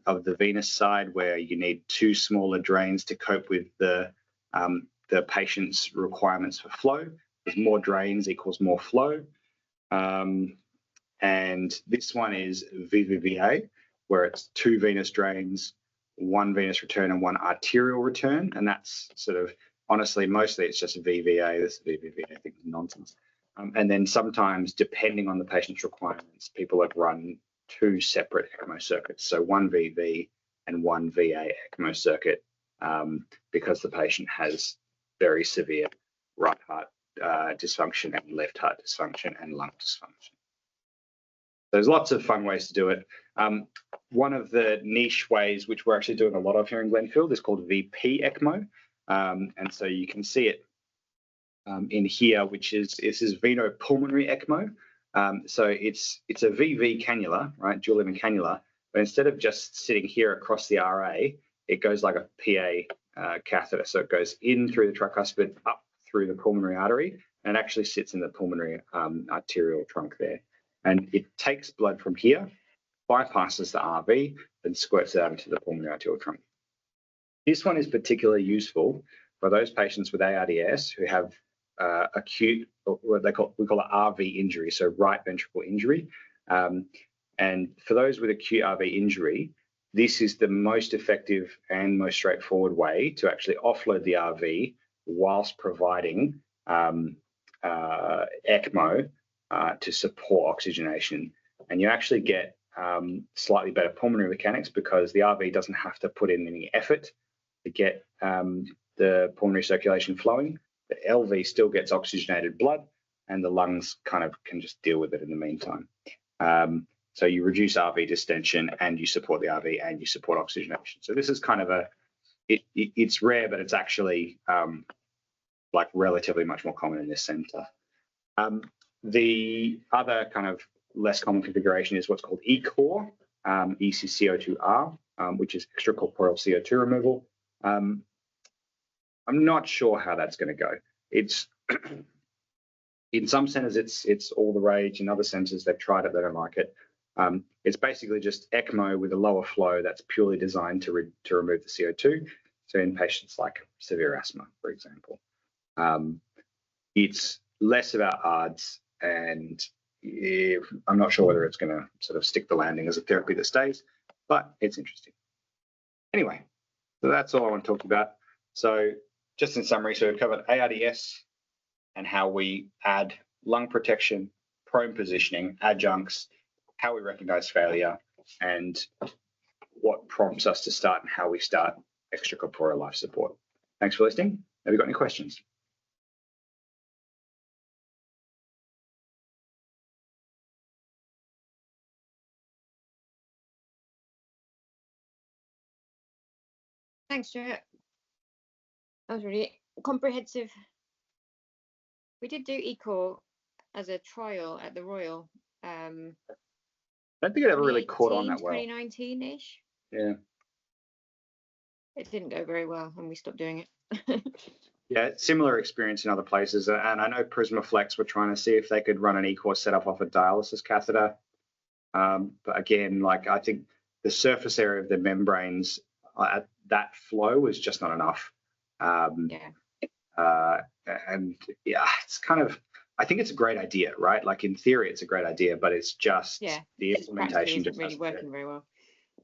of the venous side, where you need 2 smaller drains to cope with the patient's requirements for flow. There's more drains equals more flow. And this one is VVVA, where it's 2 venous drains, 1 venous return and 1 arterial return. And that's sort of, honestly, mostly it's just VVA. This VVVA thing is nonsense. And then sometimes, depending on the patient's requirements, people have run 2 separate ECMO circuits. So 1 VV and 1 VA ECMO circuit, because the patient has very severe right heart dysfunction and left heart dysfunction and lung dysfunction. There's lots of fun ways to do it. One of the niche ways, which we're actually doing a lot of here in Glenfield, is called VP ECMO. And so you can see it in here, which is, this is venopulmonary ECMO. So it's a VV cannula, right, dual lumen cannula, but instead of just sitting here across the RA, it goes like a PA catheter. So it goes in through the tricuspid, up through the pulmonary artery, and it actually sits in the pulmonary arterial trunk there. And it takes blood from here, bypasses the RV, and squirts it out into the pulmonary arterial trunk. This one is particularly useful for those patients with ARDS who have acute, or what we call an RV injury, so right ventricle injury. And for those with acute RV injury, this is the most effective and most straightforward way to actually offload the RV whilst providing ECMO to support oxygenation. And you actually get slightly better pulmonary mechanics because the RV doesn't have to put in any effort to get the pulmonary circulation flowing. The LV still gets oxygenated blood, and the lungs kind of can just deal with it in the meantime. So you reduce RV distension, and you support the RV, and you support oxygenation. So this is kind of it's rare, but it's actually like relatively much more common in this center. The other kind of less common configuration is what's called ECOR, ECCO2R, which is extracorporeal CO2 removal. I'm not sure how that's going to go. It's in some centers it's all the rage. In other centers they've tried it, they don't like it. It's basically just ECMO with a lower flow that's purely designed to remove the CO2. So in patients like severe asthma, for example, it's less about ARDS, and I'm not sure whether it's going to sort of stick the landing as a therapy that stays, but it's interesting. Anyway, so that's all I want to talk about. So just in summary, so we've covered ARDS and how we add lung protection, prone positioning, adjuncts, how we recognize failure, and what prompts us to start and how we start extracorporeal life support. Thanks for listening. Have you got any questions? Thanks, Stuart. That was really comprehensive. We did do eCore as a trial at the Royal. I don't think it ever really caught on that well. 2019-ish. Yeah. It didn't go very well, and we stopped doing it. Yeah, similar experience in other places. And I know Prismaflex were trying to see if they could run an eCore setup off a dialysis catheter. But again, like I think the surface area of the membranes at that flow was just not enough. And yeah, it's kind of, I think it's a great idea, right? Like in theory, it's a great idea, but it's just the implementation isn't really working very well.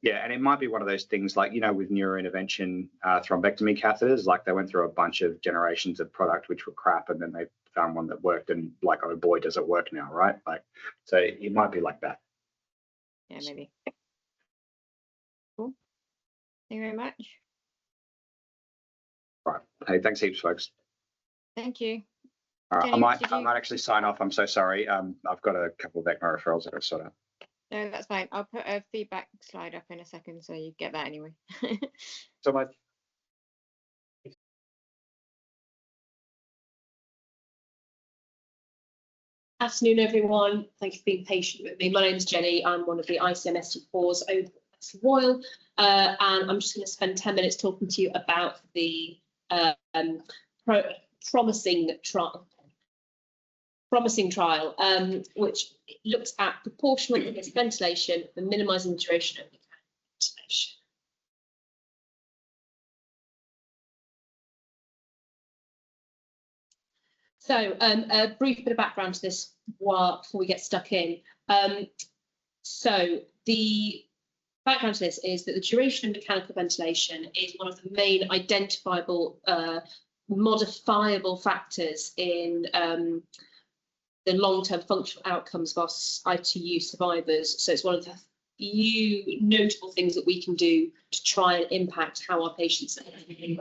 Yeah, and it might be one of those things like, you know, with neurointervention thrombectomy catheters, like they went through a bunch of generations of product which were crap, and then they found one that worked, and like, oh boy, does it work now, right? Like, so it might be like that. Yeah, maybe. Cool. Thank you very much. Right. Hey, thanks heaps, folks. Thank you. All right, Jenny, I might actually sign off. I'm so sorry. I've got a couple of ECMO referrals that I've sort of. No, that's fine. I'll put a feedback slide up in a second, so you get that anyway. So much. Afternoon, everyone. Thank you for being patient with me. My name is Jenny. I'm one of the ICMST4s over at Royal, and I'm just going to spend 10 minutes talking to you about the promising trial, which looked at proportional ventilation and minimising the duration of ventilation. So a brief bit of background to this before we get stuck in. So the background to this is that the duration of mechanical ventilation is one of the main identifiable modifiable factors in the long-term functional outcomes of our ITU survivors. So it's one of the few notable things that we can do to try and impact how our patients are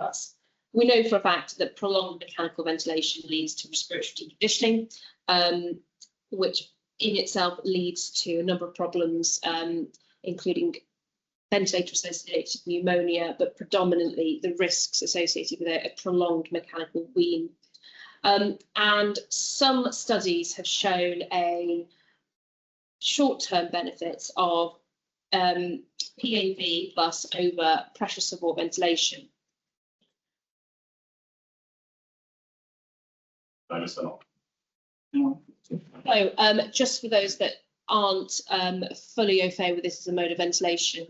us. We know for a fact that prolonged mechanical ventilation leads to respiratory deconditioning, which in itself leads to a number of problems, including ventilator-associated pneumonia, but predominantly the risks associated with a prolonged mechanical wean. And some studies have shown a short-term benefits of PAV plus over pressure support ventilation. So just for those that aren't fully au fait with this as a mode of ventilation,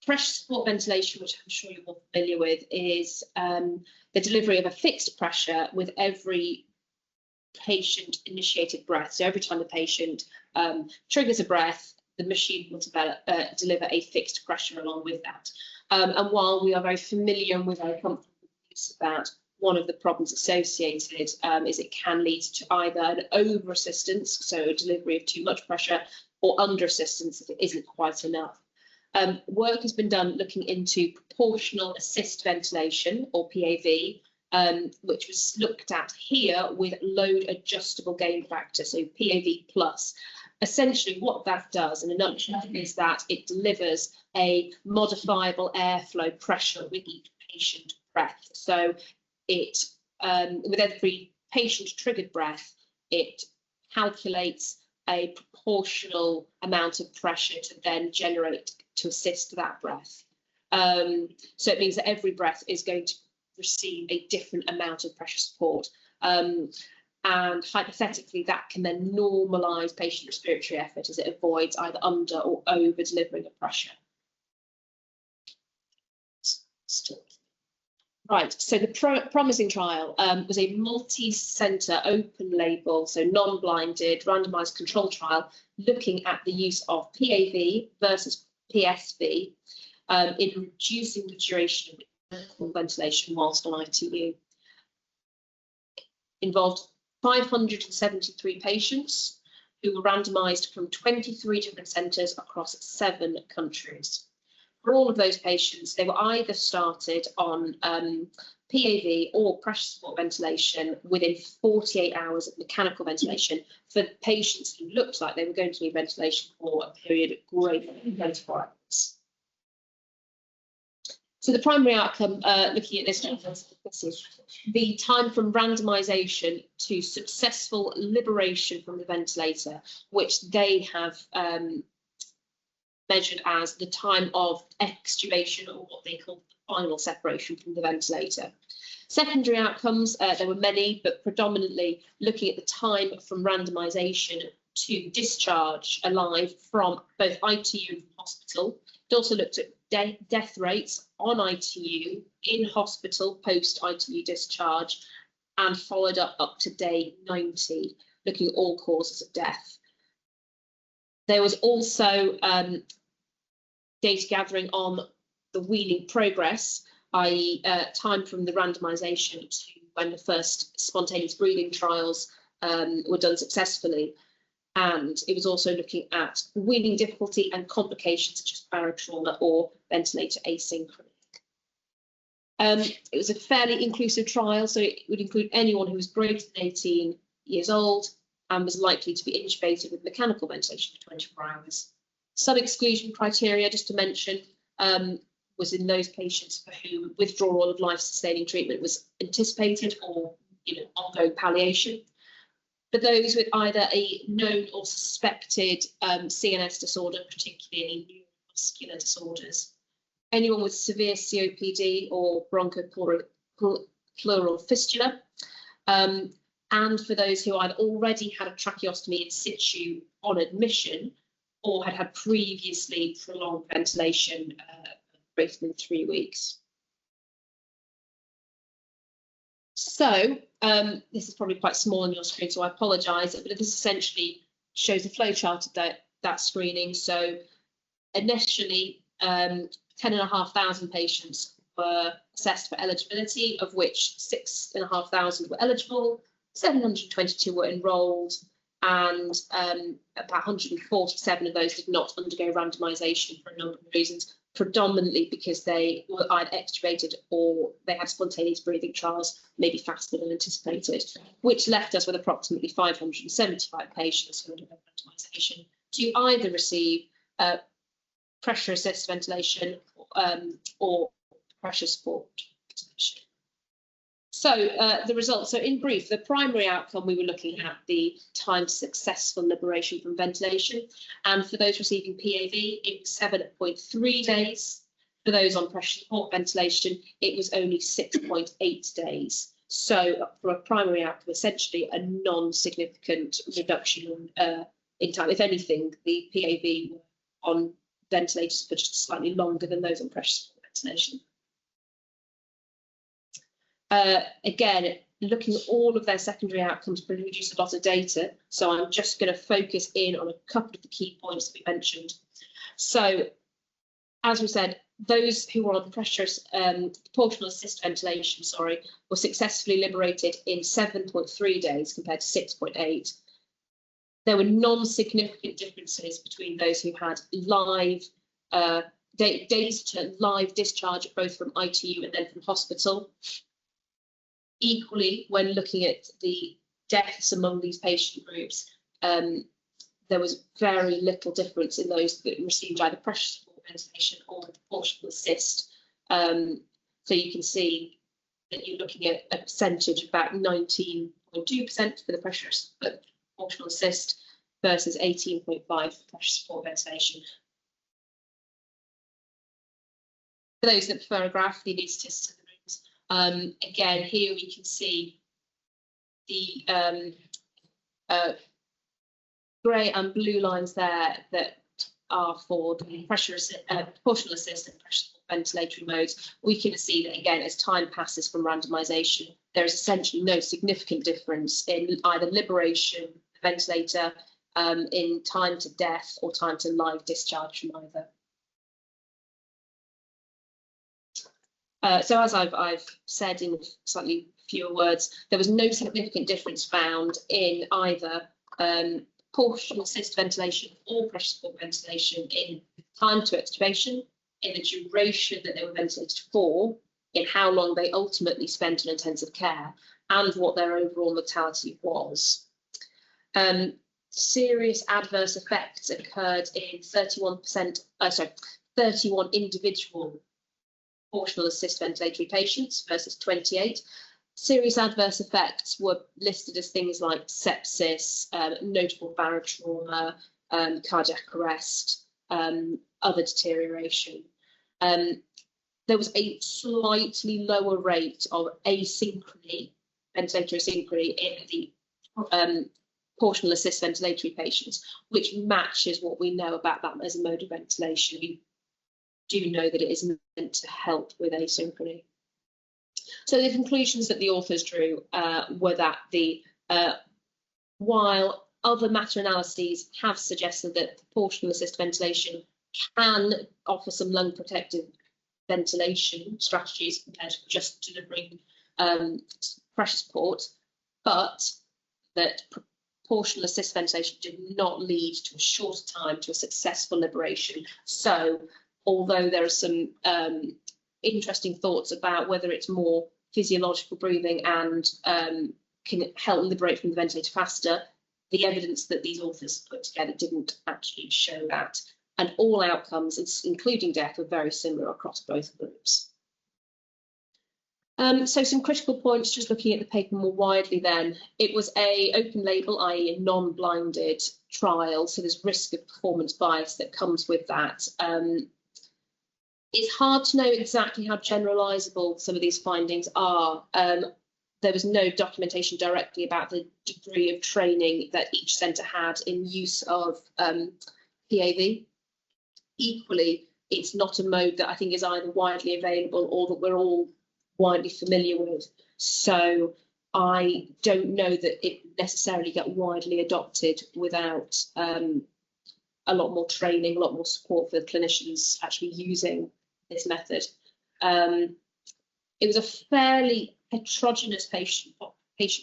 pressure support ventilation, which I'm sure you're all familiar with, is the delivery of a fixed pressure with every patient initiated breath. So every time the patient triggers a breath, the machine will deliver a fixed pressure along with that. And while we are very familiar and we're very comfortable with that, one of the problems associated is it can lead to either an over assistance, so a delivery of too much pressure, or under assistance if it isn't quite enough. Work has been done looking into proportional assist ventilation, or PAV, which was looked at here with load adjustable gain factor, so PAV plus. Essentially what that does in a nutshell is that it delivers a modifiable airflow pressure with each patient breath. So it, with every patient triggered breath, it calculates a proportional amount of pressure to then generate to assist that breath. So it means that every breath is going to receive a different amount of pressure support. And hypothetically, that can then normalise patient respiratory effort as it avoids either under or over delivering of pressure. Right, so the PROMIZING trial was a multi-centre, open-label, so non-blinded, randomised control trial looking at the use of PAV versus PSV in reducing the duration of ventilation whilst on ITU. Involved 573 patients who were randomised from 23 different centres across 7 countries. For all of those patients, they were either started on PAV or pressure support ventilation within 48 hours of mechanical ventilation for patients who looked like they were going to need ventilation for a period greater than 24 hours. So the primary outcome, looking at this is the time from randomisation to successful liberation from the ventilator, which they have measured as the time of extubation, or what they call final separation from the ventilator. Secondary outcomes, there were many, but predominantly looking at the time from randomisation to discharge alive from both ITU and hospital. It also looked at death rates on ITU, in hospital, post-ITU discharge, and followed up to day 90, looking at all causes of death. There was also data gathering on the weaning progress, i.e. time from the randomisation to when the first spontaneous breathing trials were done successfully. And it was also looking at weaning difficulty and complications such as barotrauma or ventilator asynchrony. It was a fairly inclusive trial, so it would include anyone who was greater than 18 years old and was likely to be intubated with mechanical ventilation for 24 hours. Some exclusion criteria, just to mention, was in those patients for whom withdrawal of life-sustaining treatment was anticipated, or ongoing palliation. For those with either a known or suspected CNS disorder, particularly any neuromuscular disorders, anyone with severe COPD or bronchopleural fistula, and for those who had already had a tracheostomy in situ on admission or had previously prolonged ventilation greater than 3 weeks. So this is probably quite small on your screen, so I apologise, but this essentially shows a flowchart of that screening. So initially, 10,500 patients were assessed for eligibility, of which 6,500 were eligible, 722 were enrolled, and about 147 of those did not undergo randomisation for a number of reasons, predominantly because they were either extubated or they had spontaneous breathing trials, maybe faster than anticipated, which left us with approximately 575 patients who underwent randomisation to either receive pressure assist ventilation or pressure support ventilation. So the results, so in brief, the primary outcome, we were looking at the time to successful liberation from ventilation. And for those receiving PAV, it was 7.3 days. For those on pressure support ventilation, it was only 6.8 days. So for a primary outcome, essentially a non-significant reduction in time. If anything, the PAV were on ventilators for just slightly longer than those on pressure support ventilation. Again, looking at all of their secondary outcomes produced a lot of data, so I'm just going to focus in on a couple of the key points that we mentioned. So, as we said, those who were on proportional assist ventilation, were successfully liberated in 7.3 days compared to 6.8. There were non-significant differences between those who had live days to live discharge, both from ITU and then from hospital. Equally, when looking at the deaths among these patient groups, there was very little difference in those that received either pressure support ventilation or proportional assist. So you can see that you're looking at a percentage of about 19.2% for the pressure proportional assist versus 18.5% for pressure support ventilation. For those that prefer a graph, you need statistics. Again, here we can see the grey and blue lines there that are for the proportional assist and pressure ventilatory modes. We can see that, again, as time passes from randomisation, there is essentially no significant difference in either liberation, ventilator, in time to death or time to live discharge from either. So as I've said in slightly fewer words, there was no significant difference found in either proportional assist ventilation or pressure support ventilation in time to extubation, in the duration that they were ventilated for, in how long they ultimately spent in intensive care, and what their overall mortality was. Serious adverse effects occurred in 31 individual proportional assist ventilatory patients versus 28. Serious adverse effects were listed as things like sepsis, notable barotrauma, cardiac arrest, other deterioration. There was a slightly lower rate of asynchrony, ventilator asynchrony in the proportional assist ventilatory patients, which matches what we know about that as a mode of ventilation. We do know that it is meant to help with asynchrony. So the conclusions that the authors drew were that while other meta-analyses have suggested that proportional assist ventilation can offer some lung protective ventilation strategies compared to just delivering pressure support, but that proportional assist ventilation did not lead to a shorter time to a successful liberation. So although there are some interesting thoughts about whether it's more physiological breathing and can help liberate from the ventilator faster, the evidence that these authors put together didn't actually show that. And all outcomes, including death, were very similar across both groups. So some critical points, just looking at the paper more widely then. It was a open label, i.e. a non-blinded trial, so there's risk of performance bias that comes with that. It's hard to know exactly how generalisable some of these findings are. There was no documentation directly about the degree of training that each centre had in use of PAV. Equally, it's not a mode that I think is either widely available or that we're all widely familiar with. So I don't know that it necessarily got widely adopted without a lot more training, a lot more support for the clinicians actually using this method. It was a fairly heterogeneous patient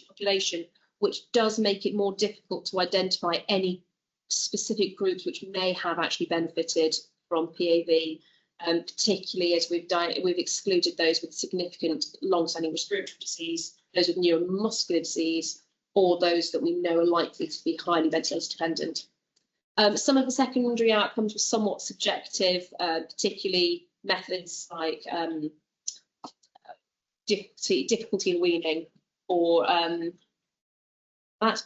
population, which does make it more difficult to identify any specific groups which may have actually benefited from PAV, particularly as we've excluded those with significant long-standing respiratory disease, those with neuromuscular disease, or those that we know are likely to be highly ventilator dependent. Some of the secondary outcomes were somewhat subjective, particularly methods like difficulty in weaning, or that.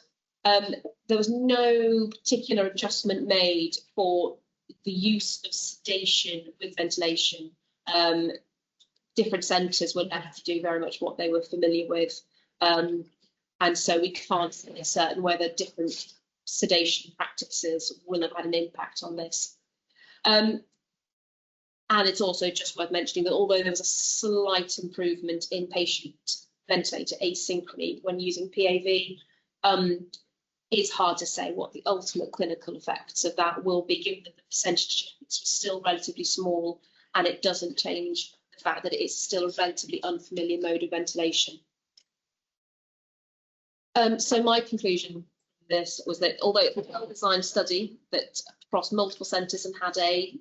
There was no particular adjustment made for the use of sedation with ventilation. Different centres were left to do very much what they were familiar with, and so we can't say certain whether different sedation practices will have had an impact on this. And it's also just worth mentioning that although there was a slight improvement in patient ventilator asynchrony when using PAV, it's hard to say what the ultimate clinical effects of that will be, given that the percentage difference was still relatively small, and it doesn't change the fact that it is still a relatively unfamiliar mode of ventilation. So my conclusion from this was that although it's a well-designed study that across multiple centres and had a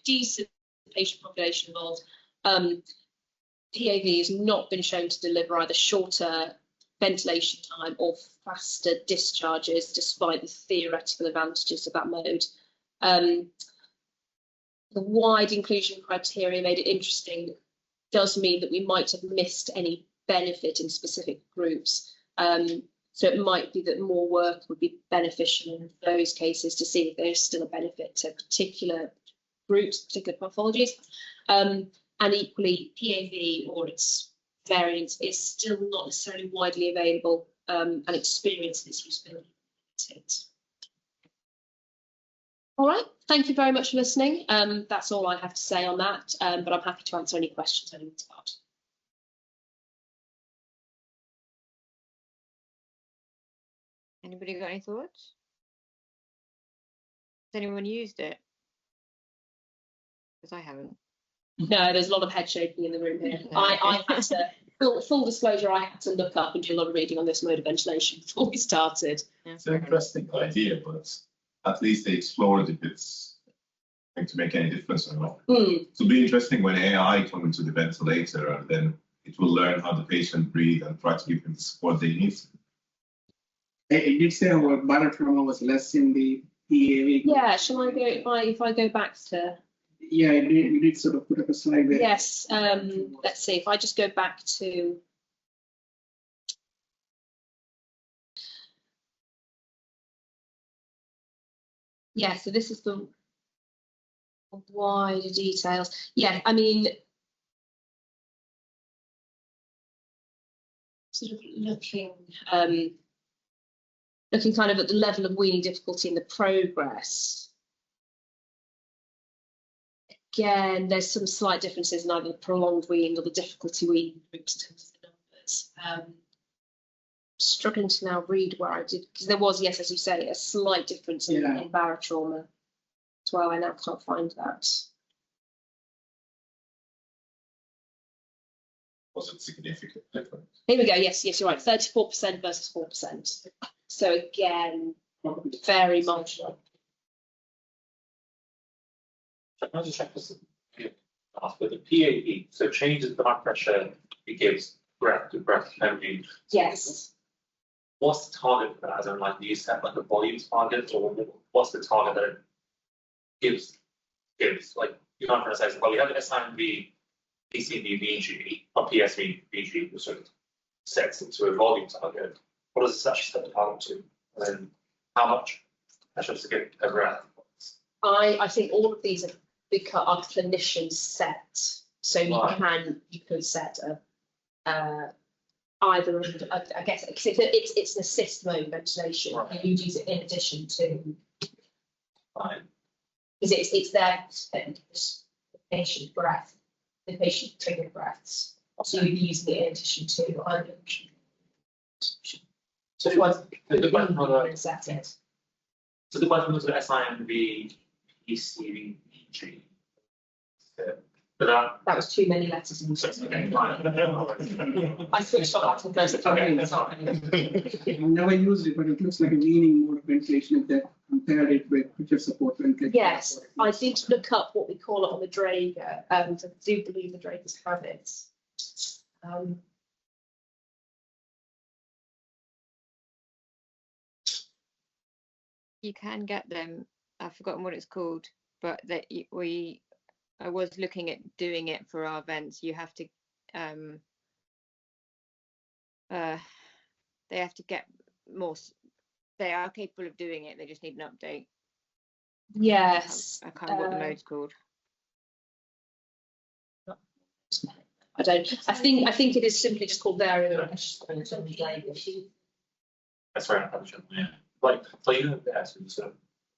decent patient population involved, PAV has not been shown to deliver either shorter ventilation time or faster discharges, despite the theoretical advantages of that mode. The wide inclusion criteria made it interesting. Does mean that we might have missed any benefit in specific groups. So it might be that more work would be beneficial in those cases to see if there's still a benefit to particular groups, particular pathologies. And equally, PAV or its variants is still not necessarily widely available, and experience its usability. All right, thank you very much for listening. That's all I have to say on that, but I'm happy to answer any questions anyone's got. Anybody got any thoughts? Has anyone used it? Because I haven't. No, there's a lot of head shaking in the room here. I had to, full disclosure, I had to look up and do a lot of reading on this mode of ventilation before we started. Yeah. It's an interesting idea, but at least they explored if it's going to make any difference or not. It'll be interesting when AI comes into the ventilator, and then it will learn how the patient breathes and try to give them the support they need. You did say our barotrauma was less in the PAV. Yeah, shall I go, if I go back to Yeah, we did sort of put up a slide there. Yes, let's see, if I just go back to so this is the wider details. Yeah, I mean, sort of looking kind of at the level of weaning difficulty in the progress. Again, there's some slight differences in either the prolonged weaning or the difficulty weaning groups in terms of the numbers. Struggling to now read where I did, because there was, yes, as you say, a slight difference in barotrauma as well. I now can't find that. Was it significant difference? Here we go. Yes, you're right. 34% versus 4%. So again, very marginal. Can I just check this after the PAP? So changes blood pressure, it gives breath to breath energy. Yes. What's the target for that? As in, like, do you set like a volume target, or what's the target that it gives? Like, you know what I'm trying to say? Well, we have an SIMV, PCV, VG, or PSV, VG, which sort of sets into a volume target. What does this actually set the target to? And then how much pressure to get a breath? I think all of these are because our clinicians set. So you can set a either, I guess, because it's an assist mode ventilation. Right. You use it in addition to, because it's there to the patient breath, the patient triggered breaths. So you'd be using it in addition to either. So the one set it. So the one was the SIMV, PCV, VG. But that was too many letters in I switched off after the first time. I've never used it, but it looks like a weaning mode of ventilation if they compared it with pressure support ventilation. Yes, I did look up what we call it on the Draeger, and I do believe the Draegers have it. You can get them. I've forgotten what it's called, but that I was looking at doing it for our vents. You have to, they have to get more. They are capable of doing it. They just need an update. Yes. I can't remember what the mode's called. I don't. I think it is simply just called variable. That's right. Yeah. Like, so you have that, so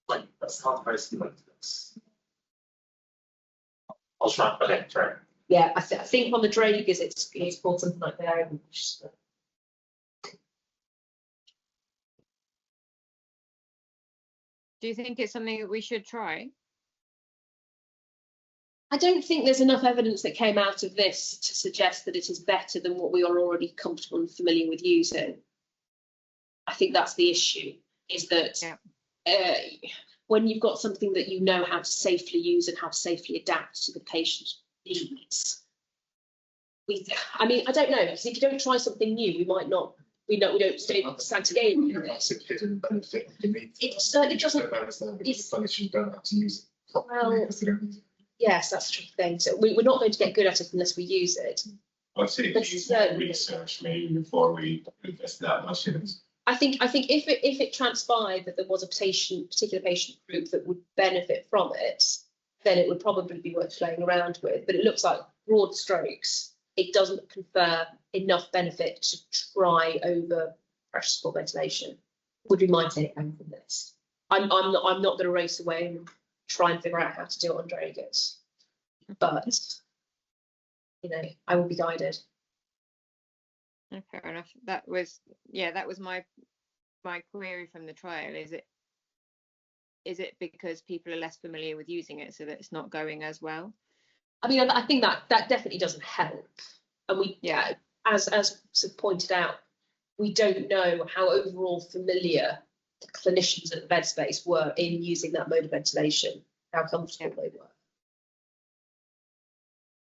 like that's not very similar to this. I'll try. Okay, try. Yeah, I think on the Draegers it's called something like variable. Do you think it's something that we should try? I don't think there's enough evidence that came out of this to suggest that it is better than what we are already comfortable and familiar with using. I think that's the issue, is that when you've got something that you know how to safely use and how to safely adapt to the patient's needs, I mean, I don't know, because if you don't try something new, we might not. We don't stand to gain. It certainly doesn't. You don't have to use it. Well, yes, that's the thing. So we're not going to get good at it unless we use it. I'd say research maybe before we invest that much in it. I think if it transpired that there was a particular patient group that would benefit from it, then it would probably be worth playing around with. But it looks like broad strokes, it doesn't confer enough benefit to try over pressure support ventilation. Would be my take home from this. I'm not going to race away and try and figure out how to do it on Draegers, but I will be guided. Fair enough. That was my query from the trial. Is it because people are less familiar with using it, so that it's not going as well? I mean, I think that definitely doesn't help. And we, as sort of pointed out, we don't know how overall familiar the clinicians at the bed space were in using that mode of ventilation, how comfortable they were.